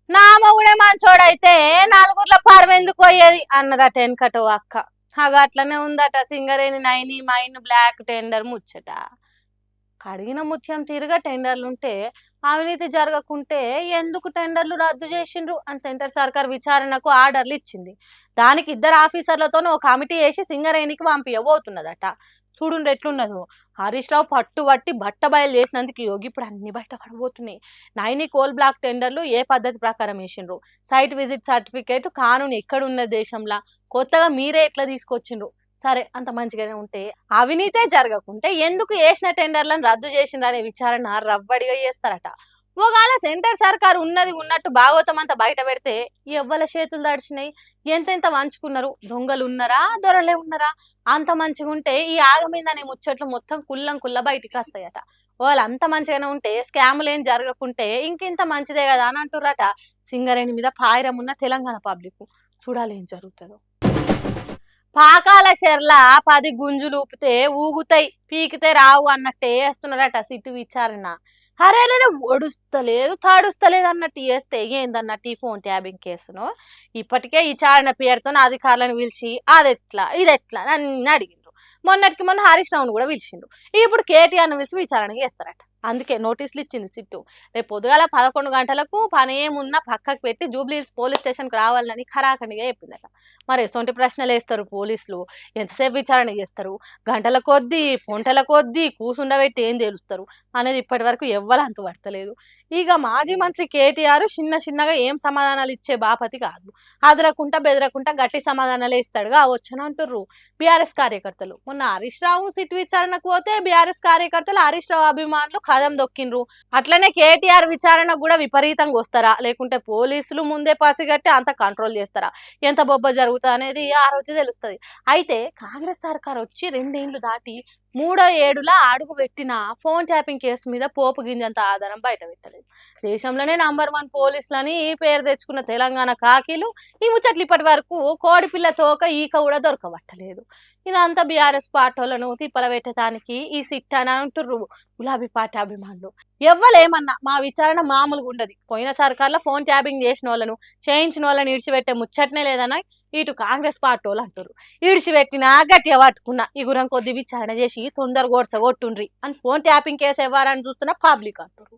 నా మొగుడే మంచోడైతే నలుగురిలో పరమెందుకు పోయేది అన్నదట వెనకట ఓ అక్క. అట్లనే ఉందట Singareni Naini mine block tender ముచ్చట. అడిగిన ముత్యం తీరుగా టెండర్లుంటే అవినీతి జరగకుంటే ఎందుకు టెండర్లు రద్దు చేసిండ్రు అని సెంటర్ సర్కార్ విచారణకు ఆర్డర్లు ఇచ్చింది. దానికి ఇద్దరు ఆఫీసర్లతో ఓ కమిటీ వేసి సింగరేణికి పంపించబోతున్నదట. చూడుండ్రు ఎట్లున్నదో. హరీష్ రావు పట్టుబట్టి బట్టబయలు చేసినందుకు యోగి ఇప్పుడు అన్ని బయట పడబోతున్నాయి. నైని కోల్ బ్లాక్ టెండర్లు ఏ పద్ధతి ప్రకారం వేసిండ్రు, సైట్ విజిట్ సర్టిఫికేట్ కానూన్ ఎక్కడున్న దేశంలా, కొత్తగా మీరే ఎట్లా తీసుకొచ్చిండ్రు. సరే అంత మంచిగానే ఉంటే అవినీతే జరగకుంటే ఎందుకు వేసిన టెండర్లను రద్దు చేసిండ్రు అనే విచారణ రవ్వడిగా చేస్తారట. ఒకవేళ సెంటర్ సర్కారు ఉన్నది ఉన్నట్టు భాగవతం అంతా బయట పెడితే ఎవ్వల చేతులు దడిచినాయి, ఎంతెంత వంచుకున్నారు, దొంగలు ఉన్నారా దొరలే ఉన్నారా, అంత మంచిగా ఉంటే ఈ ఆగమైందనే ముచ్చట్లు మొత్తం కుల్లం కుల్ల బయటికి వస్తాయట. వాళ్ళు అంత మంచిగానే ఉంటే స్కాములు ఏం జరగకుంటే ఇంకింత మంచిదే కదా అని అంటుర్రట. సింగరేణి మీద పాయిరం ఉన్న తెలంగాణ పబ్లిక్ చూడాలి ఏం జరుగుతుందో. పాకాల చెర్ల 10 గుంజులు ఊపితే ఊగుతాయి, పీకితే రావు అన్నట్టే వేస్తున్నారట సిట్టు విచారణ. అరే ఒడుస్తలేదు తాడుస్తలేదు అన్నట్టు వేస్తే ఏందన్నట్టు ఈ ఫోన్ ట్యాబింగ్ కేసును. ఇప్పటికే విచారణ పేరుతో అధికారులను పిలిచి అదెట్లా ఇదెట్లా అన్ని అడిగిండ్రు. మొన్నటికి మొన్న హరీష్ రావును కూడా పిలిచిండ్రు. ఇప్పుడు కేటీఆర్ను పిలిచి విచారణ చేస్తారట. అందుకే నోటీసులు ఇచ్చింది సిట్టు. రేపు పొద్దుగాల 11 గంటలకు పని ఏమున్నా పక్కకు పెట్టి జూబ్లీహిల్స్ పోలీస్ స్టేషన్కి రావాలని ఖరాఖండిగా చెప్పిందట. మరి ఎటువంటి ప్రశ్నలు వేస్తారు పోలీసులు, ఎంతసేపు విచారణ చేస్తారు, గంటల కొద్దీ పొంటల కొద్దీ కూసుండబెట్టి ఏం తేలుస్తారు అనేది ఇప్పటి వరకు ఎవ్వరు అంతు పడతలేదు. ఇక మాజీ మంత్రి కేటీఆర్ చిన్నగా ఏం సమాధానాలు ఇచ్చే బాపతి కాదు. అదరకుంటా బెదరకుంటా గట్టి సమాధానాలు ఇస్తాడుగా వచ్చని అంటుర్రు బీఆర్ఎస్ కార్యకర్తలు. మొన్న హరీష్ రావు సిట్ విచారణకు పోతే బీఆర్ఎస్ కార్యకర్తలు హరీష్ రావు అభిమానులు కదం దొక్కిండ్రు. అట్లనే కేటీఆర్ విచారణకు కూడా విపరీతంగా వస్తారా, లేకుంటే పోలీసులు ముందే పసిగట్టి అంత కంట్రోల్ చేస్తారా, ఎంత బొబ్బ జరుగుతా అనేది ఆ రోజు తెలుస్తుంది. అయితే కాంగ్రెస్ సర్కార్ వచ్చి 2 ఏళ్లు దాటి 3వ ఏడులా అడుగు పెట్టిన ఫోన్ ట్యాపింగ్ కేసు మీద పోపు గింజంత ఆధారం బయట పెట్టలేదు. దేశంలోనే నంబర్ 1 పోలీసులని పేరు తెచ్చుకున్న తెలంగాణ కాకీలు ఈ ముచ్చట్లు ఇప్పటి వరకు కోడిపిల్ల తోక ఈక కూడా దొరకబట్టలేదు. ఇదంతా బీఆర్ఎస్ పార్టీలను తిప్పల పెట్టడానికి ఈ సిట్ అని అంటుర్రు గులాబీ పార్టీ అభిమానులు. ఎవ్వలేమన్నా మా విచారణ మామూలుగా ఉండదు, పోయిన సర్కార్లో ఫోన్ ట్యాపింగ్ చేసిన వాళ్ళను చేయించిన వాళ్ళని ఇడిచిపెట్టే ముచ్చటనే లేదన్నా ఇటు కాంగ్రెస్ పార్టీ వాళ్ళు అంటారు. ఇడిచిపెట్టినా గట్టిగా పట్టుకున్నా ఇగురం కొద్ది విచారణ చేసి తొందరగా కొట్టుండ్రి అని ఫోన్ ట్యాపింగ్ కేసు ఇవ్వాలని చూస్తున్న పబ్లిక్ అంటారు.